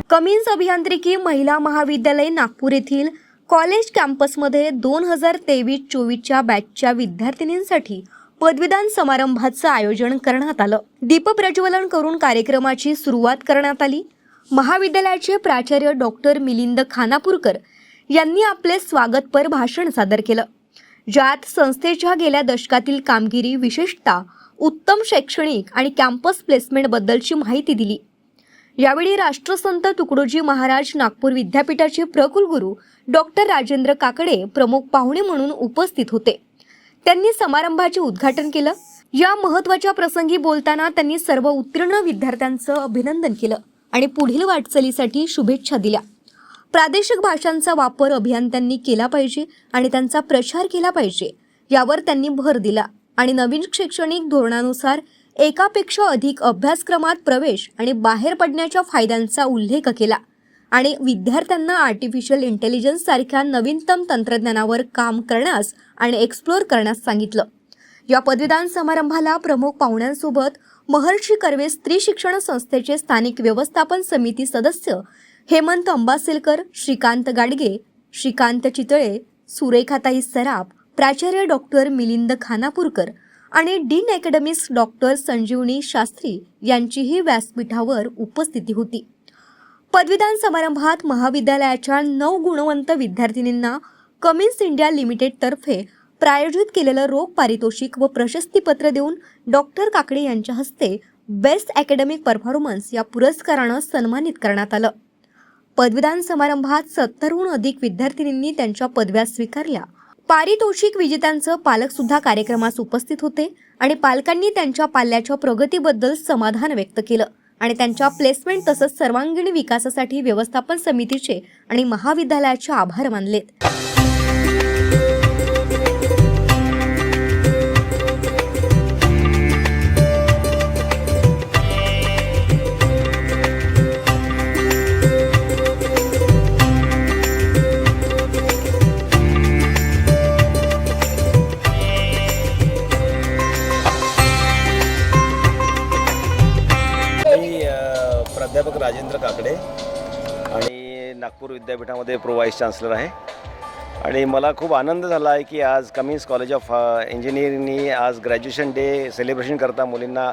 Cummins अभियांत्रिकी महिला महाविद्यालय नागपूर येथील कॉलेज कॅम्पसमध्ये 2023-24च्या बॅचच्या विद्यार्थिनींसाठी पदवीदान समारंभाचं आयोजन करण्यात आलं। दीपप्रज्वलन करून कार्यक्रमाची सुरुवात करण्यात आली। महाविद्यालयाचे प्राचार्य डॉक्टर मिलिंद खानापूरकर यांनी आपले स्वागतपर भाषण सादर केलं, ज्यात संस्थेच्या गेल्या दशकातील कामगिरी, विशेषतः उत्तम शैक्षणिक आणि कॅम्पस प्लेसमेंट बद्दलची माहिती दिली। यावेळी राष्ट्रसंत तुकडोजी महाराज नागपूर विद्यापीठाचे प्रकुलगुरू डॉक्टर राजेंद्र काकडे प्रमुख पाहुणे म्हणून उपस्थित होते। त्यांनी समारंभाचे उद्घाटन केलं। या महत्त्वाच्या प्रसंगी बोलताना त्यांनी सर्व उत्तीर्ण विद्यार्थ्यांचं अभिनंदन केलं आणि पुढील वाटचालीसाठी शुभेच्छा दिल्या। प्रादेशिक भाषांचा वापर अभियंत्यांनी केला पाहिजे आणि त्यांचा प्रचार केला पाहिजे यावर त्यांनी भर दिला आणि नवीन शैक्षणिक धोरणानुसार एकापेक्षा अधिक अभ्यासक्रमात प्रवेश आणि बाहेर पडण्याच्या फायद्यांचा उल्लेख केला आणि विद्यार्थ्यांना आर्टिफिशियल इंटेलिजन्स सारख्या नवीनतम तंत्रज्ञानावर काम करण्यास आणि एक्सप्लोर करण्यास सांगितलं। या पदवीदान समारंभाला प्रमुख पाहुण्यांसोबत महर्षी कर्वे स्त्री शिक्षण संस्थेचे स्थानिक व्यवस्थापन समिती सदस्य हेमंत अंबासेलकर, श्रीकांत गाडगे, श्रीकांत चितळे, सुरेखाताई सराफ, प्राचार्य डॉक्टर मिलिंद खानापूरकर आणि डीन अकॅडमिक्स डॉक्टर संजीवनी शास्त्री यांचीही व्यासपीठावर उपस्थिती होती। पदवीदान समारंभात महाविद्यालयाच्या 9 गुणवंत विद्यार्थिनींना कमिन्स इंडिया लिमिटेड तर्फे प्रायोजित केलेलं रोख पारितोषिक व प्रशस्तीपत्र देऊन डॉक्टर काकडे यांच्या हस्ते बेस्ट अकॅडमिक परफॉर्मन्स या पुरस्कारानं सन्मानित करण्यात आलं। पदवीदान समारंभात 70हून अधिक विद्यार्थिनींनी त्यांच्या पदव्या स्वीकारल्या। पारितोषिक विजेत्यांचं पालक सुद्धा कार्यक्रमास उपस्थित होते आणि पालकांनी त्यांच्या पाल्याच्या प्रगतीबद्दल समाधान व्यक्त केलं आणि त्यांच्या प्लेसमेंट तसंच सर्वांगीण विकासासाठी व्यवस्थापन समितीचे आणि महाविद्यालयाचे आभार मानलेत। प्राध्यापक राजेंद्र काकडे आणि नागपूर विद्यापीठामध्ये प्रो व्हाईस चान्सलर आहे आणि मला खूप आनंद झाला आहे की आज कमिन्स कॉलेज ऑफ इंजिनिअरिंगनी आज ग्रॅज्युएशन डे सेलिब्रेशन करता मुलींना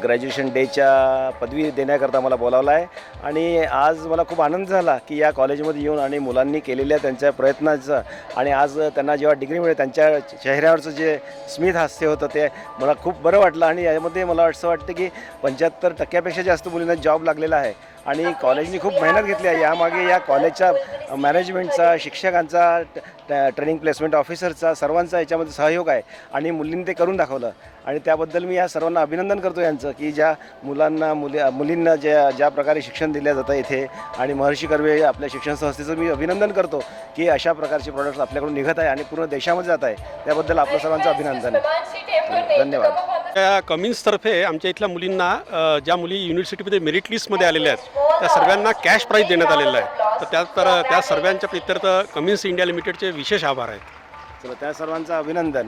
ग्रॅज्युएशन डेच्या पदवी देण्याकरता मला बोलावलं आहे आणि आज मला खूप आनंद झाला की या कॉलेजमध्ये येऊन आणि मुलांनी केलेल्या त्यांच्या प्रयत्नाचं आणि आज त्यांना जेव्हा डिग्री मिळेल त्यांच्या चेहऱ्यावरचं जे स्मित हास्य होतं ते मला खूप बरं वाटलं आणि यामध्ये मला असं वाटतं की 75% जास्त मुलींना जॉब लागलेला आहे आणि कॉलेजनी खूप मेहनत घेतली आहे। यामागे या कॉलेजच्या मॅनेजमेंटचा, शिक्षकांचा, ट्रेनिंग प्लेसमेंट ऑफिसरचा, सर्वांचा याच्यामध्ये सहयोग आहे आणि मुलींनी ते करून दाखवलं आणि त्याबद्दल मी या सर्वांना अभिनंदन करतो यांचं की ज्या मुलींना ज्या प्रकारे शिक्षण दिलं जातं इथे आणि महर्षी कर्वे आपल्या शिक्षण संस्थेचं मी अभिनंदन करतो की अशा प्रकारचे प्रॉडक्ट्स आपल्याकडून निघत आहे आणि पूर्ण देशामध्ये जात आहे, त्याबद्दल आपलं सर्वांचं अभिनंदन आहे। धन्यवाद। कमिन्सतर्फे आमच्या इथल्या मुलींना, ज्या मुली युनिव्हर्सिटीमध्ये मेरिट लिस्टमध्ये आलेल्या आहेत त्या सर्वांना कॅश प्राईज देण्यात आलेलं आहे, तर त्या सर्वांच्या प्रीत्यर्थ कमिन्स इंडिया लिमिटेडचे विशेष आभार आहेत। चला, त्या सर्वांचं अभिनंदन।